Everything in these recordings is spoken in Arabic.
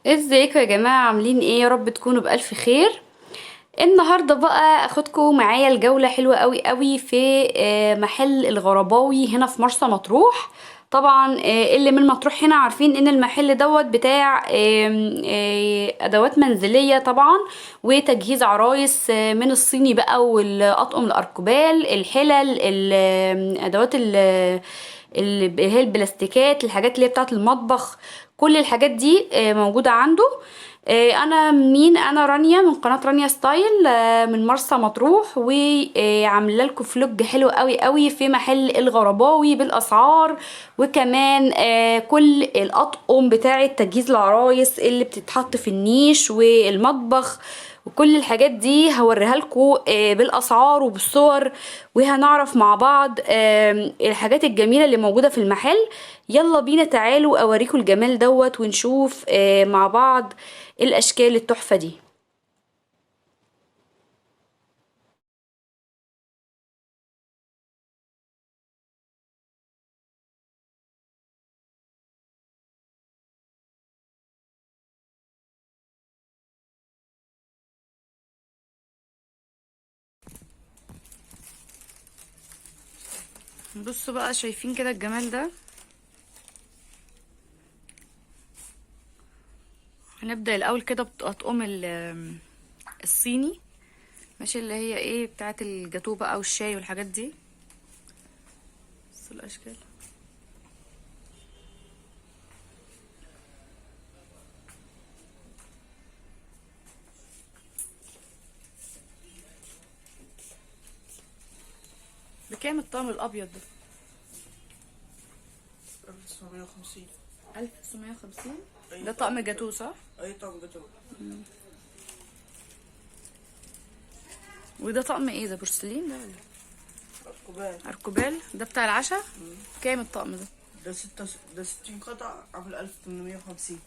ازيكم يا جماعة؟ عاملين ايه؟ يا رب تكونوا بألف خير. النهاردة بقى اخدكم معايا الجولة حلوة قوي قوي في محل الغرباوي هنا في مرسى مطروح. طبعا اللي من مطروح هنا عارفين ان المحل دوت بتاع ادوات منزلية طبعا، وتجهيز عرايس من الصيني بقى، والاطقم الاركوبال، الحلل، ادوات اللي هي البلاستيكات، الحاجات اللي هي بتاعت المطبخ. كل الحاجات دي موجودة عنده. انا مين؟ انا رانيا من قناة رانيا ستايل من مرسى مطروح، وعامله لكم فلوج حلو قوي قوي في محل الغرباوي بالاسعار، وكمان كل الاطقم بتاعه تجهيز العرايس اللي بتتحط في النيش والمطبخ، وكل الحاجات دي هوريها لكم بالاسعار وبالصور، وهنعرف مع بعض الحاجات الجميلة اللي موجودة في المحل. يلا بينا تعالوا اوريكم الجمال دوت، ونشوف مع بعض الاشكال التحفة دي. بصوا بقى، شايفين كده الجمال ده؟ هنبدأ الاول كده بأطقم الصيني، ماشي، اللي هي ايه بتاعت الجاتوه بقى والشاي والحاجات دي. بصوا الاشكال. بكام الطقم الابيض ده؟ 1950. 1950. أي ده طقم طقم جاتوه. جاتوه صح؟ أي طقم جاتوه. وده طقم ايه ده؟ بورسلين ده ولا أركوبان. اركوبال؟ ده بتاع العشاء. كام الطقم ده؟ ده 60 قطع عامل 1850.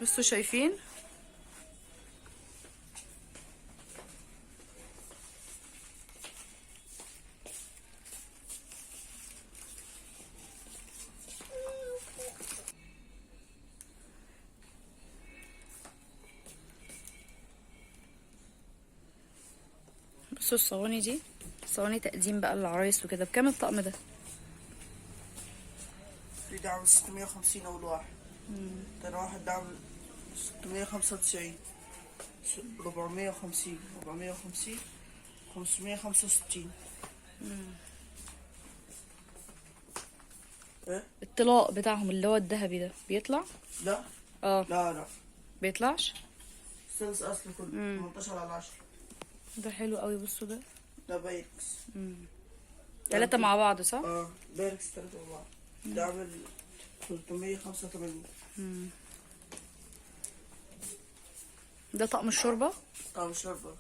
بصوا شايفين. بصوا الصواني دي، صواني تقديم بقى للعرايس وكده. بكام الطقم ده؟ في ده عامل 650 أول واحد. تاني واحد ده عامل 695. 450 450 565. ايه؟ الطلاق بتاعهم اللي هو الذهبي ده بيطلع؟ لا اه. لا لا، بيطلعش. سلس أصلي كله 18/10. ده حلو قوي. بصوا ده ده بايركس. ثلاثة مع بعض صح؟ اه بايركس 3 مع بعض. ده عامل 385. ده طقم الشوربة طعم شوربة.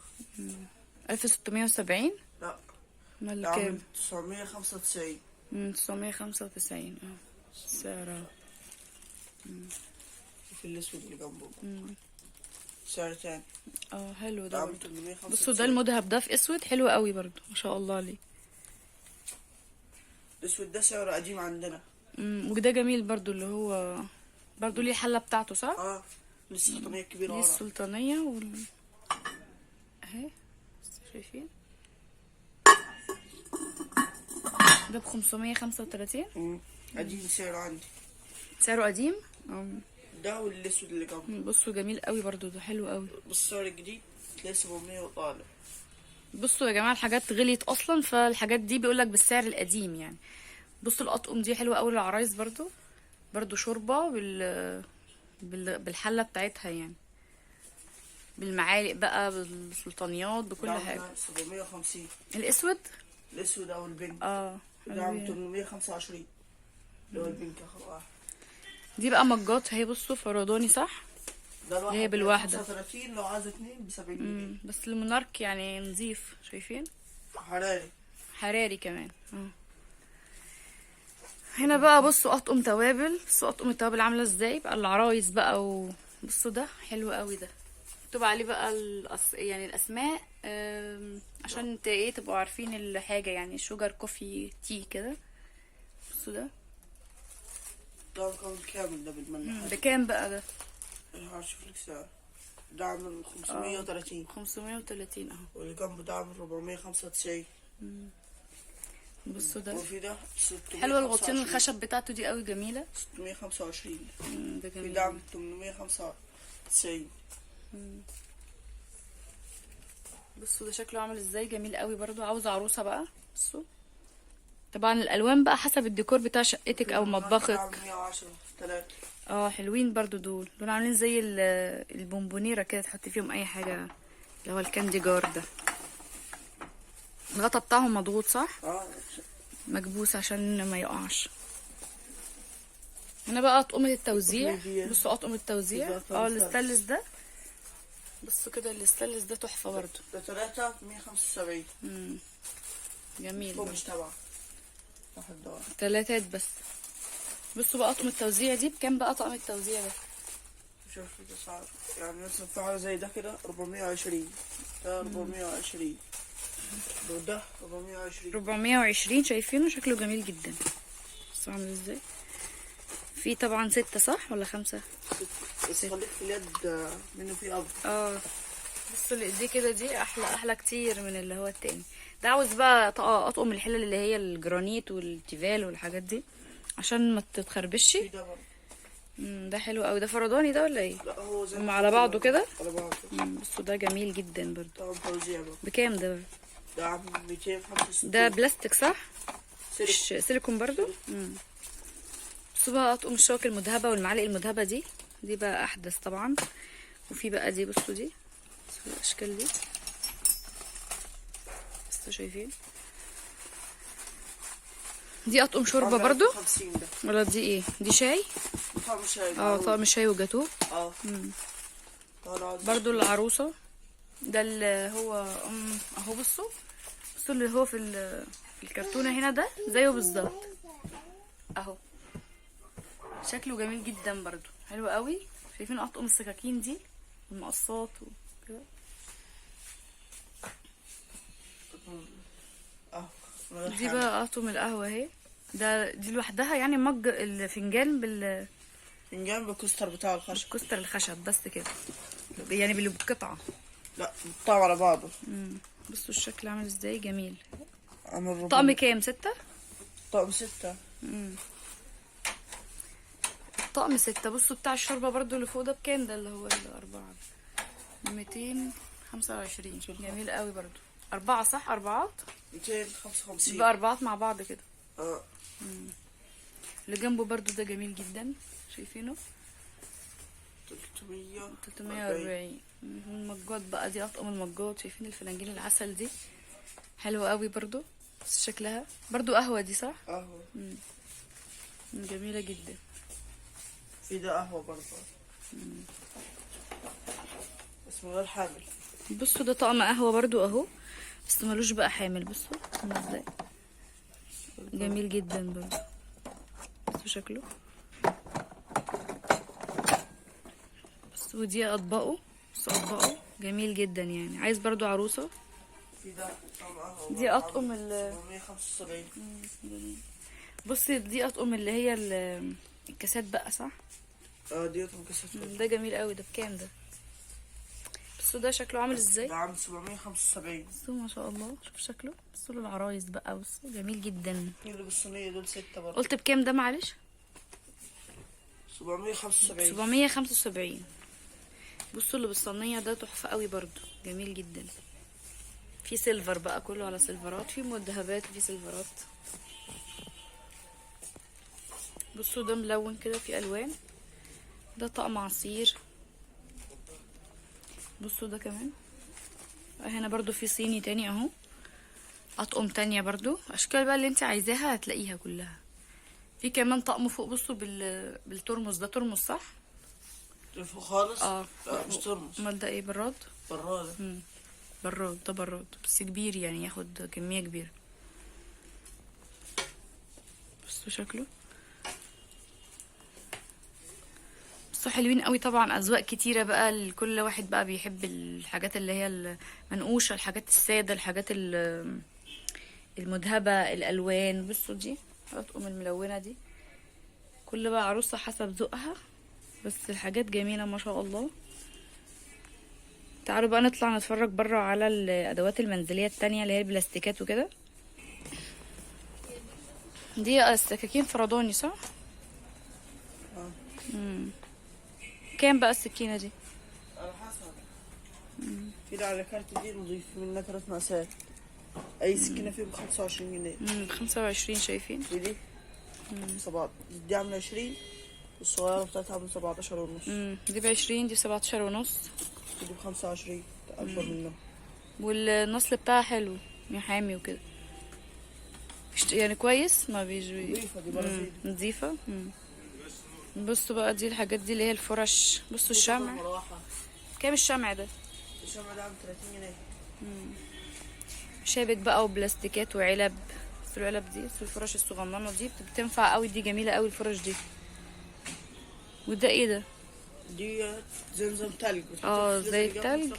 1670. لا، امال ده عامل كام؟ 995. 995. اه سعرها. في الأسود اللي جنبه سعر تاني. اه حلو ده ده عامل برضه. بصوا ده 895. المذهب ده في اسود حلو قوي برضه، ما شاء الله عليه. الأسود ده سعره قديم عندنا. وده جميل برضه، اللي هو برضه ليه الحلة بتاعته صح؟ اه لسه الخطامية الكبيرة دي ورا. السلطانية اهي. شايفين؟ ده ب535. قديم سعره عندي. سعره قديم. ده والأسود اللي جنبه. بصوا جميل قوي برضو، ده حلو قوي. بالسعر الجديد تلاقي 700 وطالع. بصوا يا جماعة، الحاجات غليت اصلا، فالحاجات دي بيقولك بالسعر القديم يعني. بصوا الاطقم دي حلوة قوي للعرايس برضو. برضو شوربة بالحلة بتاعتها يعني، بالمعالق بقى، بالسلطانيات، بكل ده عامل حاجة. 750. الاسود. الأسود أو البنك. اه ده عامل حلوين. 825. اللي هو البنك آخر واحد. دي بقى مجات اهي. بصوا فرداني صح. ده اللي هي الواحد بالواحدة. 35، لو عايز اتنين ب70 جنيه. بس المونارك يعني نظيف. شايفين؟ حراري. حراري كمان. هنا بقى بصوا اطقم توابل. بصوا اطقم التوابل عامله ازاي بقى العرايس بقى بصوا ده حلو قوي ده. مكتوب عليه بقى يعني الاسماء، عشان ايه تبقوا عارفين الحاجه يعني. شوجر كوفي تي كده. بصوا ده ده كان كامل ده بالملح. بكام بقى ده؟ هشوف لك سعر. ده عامل 530. 530 اهو. واللي جنبه ده عامل 495. بصوا ده وفي ده 625. حلوه الغطيان الخشب بتاعته دي قوي جميله. 625. ده في جميل. ده عامل 895. بصوا ده شكله عامل ازاي، جميل قوي برضو. عاوزه عروسه بقى. بصوا طبعا الالوان بقى حسب الديكور بتاع شقتك او مطبخك. عامل 110 3. حلوين برضو دول عاملين زي البونبونيره كده، تحطي فيهم اي حاجه، اللي هو الكاندي جار ده. الغطا بتاعهم مضغوط صح؟ مكبوس عشان ما يقعش. هنا بقى اطقمة التوزيع. بصوا اطقمة التوزيع الاستانلس ده. بصوا كده الاستانلس ده تحفه برضو. ده 3 175. جميل. هو مش تبع واحد ده. تلاتات بس. بصوا بقى اطقم التوزيع دي بكام بقى طقم التوزيع ده؟ شوف ده سعر يعني مثلا في حاجة زي ده كده 420. ده 420. وده 420. 420. شايفينه شكله جميل جدا. بصوا عامل ازاي. في طبعا 6 صح ولا 5؟ بس خليك في اليد منه في اب. بصوا اللي ايديه كده دي احلى كتير من اللي هو التاني ده. عاوز بقى اطقم الحلل اللي هي الجرانيت والتيفال والحاجات دي عشان ما تتخربش. ده حلو قوي. ده فرداني ده ولا ايه؟ لا هو زي هم على بعضه كده. على بعضه. بصوا ده جميل جدا برضه. طبعا توزيع بقى. بكام ده؟ ده عامل 265. ده بلاستيك صح؟ مش سيليكون برضه. بصوا بقى اطقم الشوك المذهبه والمعالق المذهبه دي بقى احدث طبعا. وفي بقى دي. بصوا دي. بصوا الاشكال دي. بصوا شايفين دي اطقم شوربه برضو ولا دي ايه؟ دي شاي. طقم شاي. طقم شاي وجاتوه. برضو العروسه ده اللي هو اهو. بصوا اللي هو في الكرتونه هنا ده زيه بالظبط اهو. شكله جميل جدا برضو، حلو قوي. شايفين اطقم السكاكين دي المقصات وكده. دي بقى اطقم القهوه اهي. دي لوحدها يعني مج الفنجان فنجان بالكوستر بتاع الخشب. كوستر الخشب بس كده يعني بالقطعه. لا بتاع على بعضه. بصوا الشكل عامل ازاي جميل. عامل طقم كام؟ 6. طقم 6. طقم 6. بصوا بتاع الشوربه برضو اللي فوق ده بكام؟ ده اللي هو الأربعة 225. جميل قوي برضو. 4 صح؟ 4. 255. يبقى 4 مع بعض كده. اللي جنبه برضو ده جميل جدا. شايفينه 340. المجات بقى دي اطقم المجات. شايفين الفناجين العسل دي حلوه قوي برضو. بس شكلها برضو قهوه دي صح؟ قهوه. جميله جدا. في ده قهوه برضو بس من غير حامل. بصوا ده طقم قهوه برضو اهو، بس ملوش بقى حامل. بصوا ازاي جميل جدا برضو. بصوا شكله. بصوا دي اطباقه. بصوا اطباقه جميل جدا يعني. عايز برضو عروسه. في ده طقم قهوه. دي اطقم 775. بصي دي اطقم اللي هي الكاسات بقى صح؟ دي اطقم كاسات. ده جميل قوي. ده بكام ده؟ بصوا ده شكله عامل ازاي. ده عامل 775. بصوا ما شاء الله. شوف شكله. بصوا العرايس بقى. بصوا جميل جدا. اللي بالصينيه دول 6 برضه. قلت بكام ده معلش؟ 775. 775. بصوا اللي بالصينيه ده تحفه قوي برضو، جميل جدا. في سيلفر بقى، كله على سيلفرات. في مذهبات وفي سيلفرات. بصوا ده ملون كده في الوان. ده طقم عصير. بصوا ده كمان. هنا برضو في صيني تاني اهو. اطقم تانية برضو. اشكال بقى اللي انت عايزاها هتلاقيها كلها. في كمان طقم فوق. بصوا بالترمس. ده ترمس صح؟ فوق خالص. لا مش ترمس. امال ده ايه؟ براد. براد. براد. ده براد بس كبير يعني، ياخد كمية كبيرة. بصوا شكله. بصوا حلوين قوي طبعا. اذواق كتيرة بقى. كل واحد بقى بيحب الحاجات اللي هي المنقوشة، الحاجات السادة، الحاجات المذهبة، الالوان. بصوا دي اطقم الملونة دي كل بقى عروسة حسب ذوقها، بس الحاجات جميلة ما شاء الله. تعالوا بقى نطلع نتفرج برا على الادوات المنزلية التانية اللي هي البلاستيكات وكده. دي السكاكين فرداني صح؟ اه. كام بقى السكينة دي؟ على حسب. في ده على كارت دي نضيف منها 3 مقاسات. اي سكينة فيه ب25 جنيه. 25 شايفين؟ في دي 7 دي عاملة 20، والصغيرة بتاعتها عاملة 17 ونص. دي ب20، دي ب17.5. دي ب25 أكبر منها. والنصل بتاعها حلو يعني حامي وكده، يعني كويس ما بيجي. نضيفة دي برازيلي. نضيفة. بصوا بقى دي الحاجات دي اللي هي الفرش. بصوا الشمع. مروحة. كام الشمع ده؟ الشمع ده عامل 30 جنيه. شابك بقى وبلاستيكات وعلب. بس العلب دي، بس الفرش الصغننه دي بتنفع قوي، دي جميله قوي الفرش دي. وده ايه ده؟ دي زمزم تلج. زي التلج.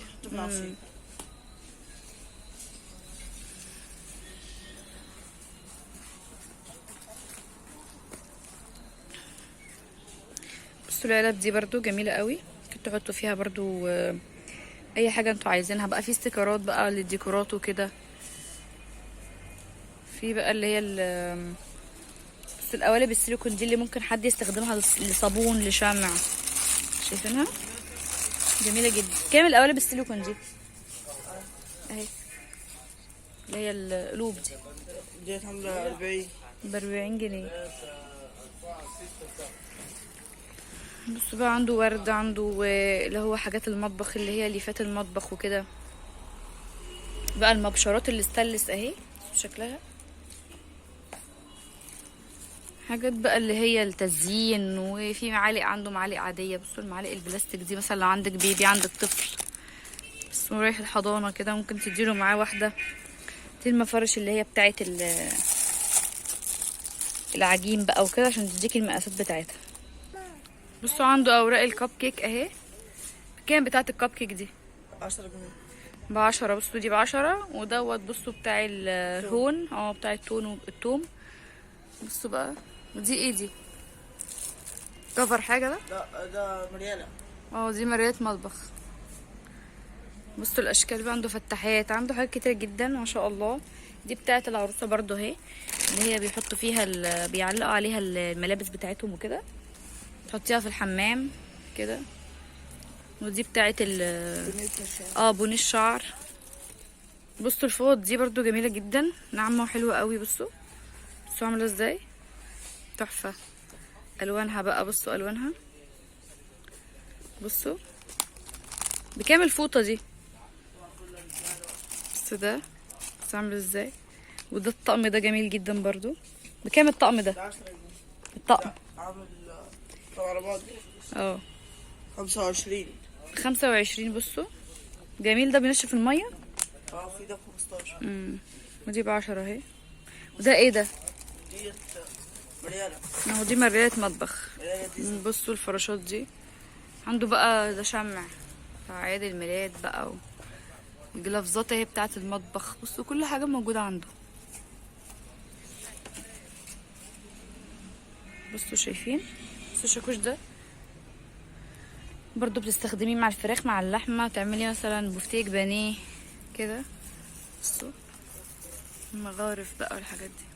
بصوا العلب دي برضو جميله قوي، ممكن تحطوا فيها برضو اي حاجه انتوا عايزينها بقى. في استيكرات بقى للديكورات وكده. في بقى اللي هي بس القوالب السيليكون دي اللي ممكن حد يستخدمها لصابون لشمع. شايفينها جميله جدا. كام القوالب السيليكون دي؟ اهي اللي هي القلوب دي. ديت عامله 40 ب40 جنيه. بصوا بقى عنده ورد، عنده اللي هو حاجات المطبخ اللي هي ليفات المطبخ وكده. بقى المبشرات اللي استانلس اهي شكلها. حاجات بقى اللي هي التزيين. وفي معالق، عنده معالق عادية. بصوا المعالق البلاستيك دي مثلا لو عندك بيبي، عندك طفل بس رايح الحضانة كده، ممكن تديله معاه واحدة. دي المفارش اللي هي بتاعت العجين بقى وكده، عشان تديك المقاسات بتاعتها. بصوا عنده اوراق الكب كيك اهي. كام بتاعت الكب كيك دي؟ 10 جنيه. ب10. بصوا دي ب10. ودوت بصوا بتاع الهون، بتاع التون والثوم. بصوا بقى. ودي ايه دي؟ كفر حاجه ده؟ لا ده مريالة. دي مريات مطبخ. بصوا الاشكال بقى، عنده فتحات، عنده حاجات كتير جدا ما شاء الله. دي بتاعه العروسه برضو اهي، اللي هي بيحطوا فيها بيعلقوا عليها الملابس بتاعتهم وكده، تحطيها في الحمام كده. ودي بتاعه بونيه الشعر. بصوا الفوط دي برضو جميله جدا، ناعمه وحلوه قوي. بصوا عامله ازاي، تحفه. الوانها بقى، بصوا الوانها. بصوا بكام الفوطه دي؟ بصوا ده عامل ازاي. وده الطقم ده جميل جدا برضو. بكام الطقم ده؟ 10 جنيه. الطقم عامل على بعض 25. 25. بصوا جميل. ده بينشف الميه. في ده 15. ودي ب10 اهي. وده ايه ده؟ ديت مريالة. دي مريالة مطبخ. مريالة. بصوا الفراشات دي. عنده بقى ده شمع بتاع عيد الميلاد بقى، والجلافزات اهي بتاعة المطبخ. بصوا كل حاجة موجودة عنده. بصوا شايفين. بصوا الشاكوش ده برضو بتستخدميه مع الفراخ مع اللحمة، تعملي مثلا بفتيك بانيه كده. بصوا المغارف بقى والحاجات دي.